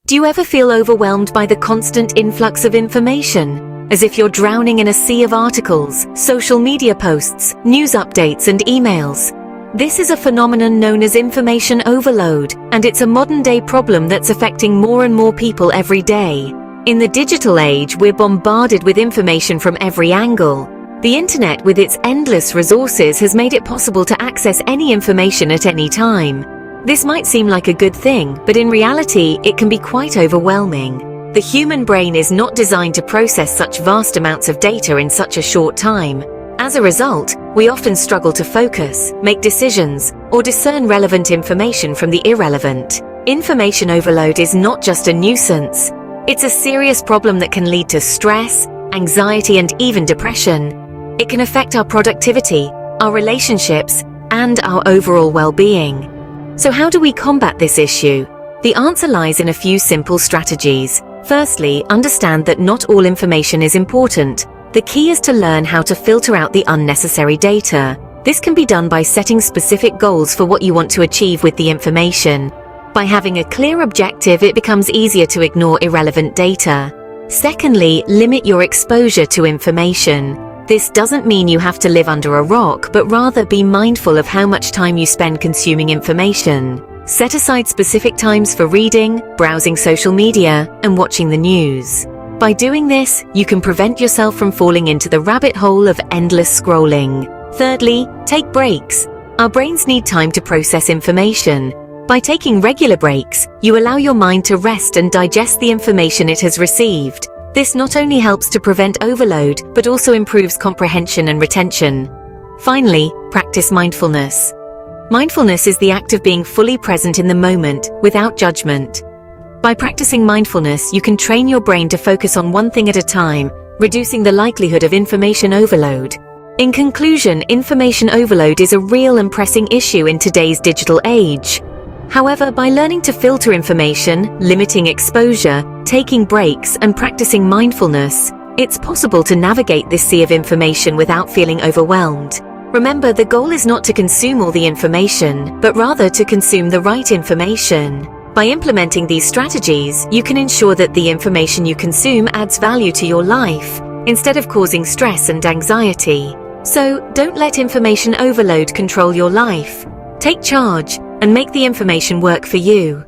Do you ever feel overwhelmed by the constant influx of information, as if you're drowning in a sea of articles, social media posts, news updates, and emails? This is a phenomenon known as information overload, and it's a modern-day problem that's affecting more and more people every day. In the digital age, we're bombarded with information from every angle. The internet, with its endless resources, has made it possible to access any information at any time. This might seem like a good thing, but in reality, it can be quite overwhelming. The human brain is not designed to process such vast amounts of data in such a short time. As a result, we often struggle to focus, make decisions, or discern relevant information from the irrelevant. Information overload is not just a nuisance. It's a serious problem that can lead to stress, anxiety, and even depression. It can affect our productivity, our relationships, and our overall well-being. So how do we combat this issue? The answer lies in a few simple strategies. Firstly, understand that not all information is important. The key is to learn how to filter out the unnecessary data. This can be done by setting specific goals for what you want to achieve with the information. By having a clear objective, it becomes easier to ignore irrelevant data. Secondly, limit your exposure to information. This doesn't mean you have to live under a rock, but rather be mindful of how much time you spend consuming information. Set aside specific times for reading, browsing social media, and watching the news. By doing this, you can prevent yourself from falling into the rabbit hole of endless scrolling. Thirdly, take breaks. Our brains need time to process information. By taking regular breaks, you allow your mind to rest and digest the information it has received. This not only helps to prevent overload, but also improves comprehension and retention. Finally, practice mindfulness. Mindfulness is the act of being fully present in the moment, without judgment. By practicing mindfulness, you can train your brain to focus on one thing at a time, reducing the likelihood of information overload. In conclusion, information overload is a real and pressing issue in today's digital age. However, by learning to filter information, limiting exposure, taking breaks, and practicing mindfulness, it's possible to navigate this sea of information without feeling overwhelmed. Remember, the goal is not to consume all the information, but rather to consume the right information. By implementing these strategies, you can ensure that the information you consume adds value to your life, instead of causing stress and anxiety. So, don't let information overload control your life. Take charge and make the information work for you.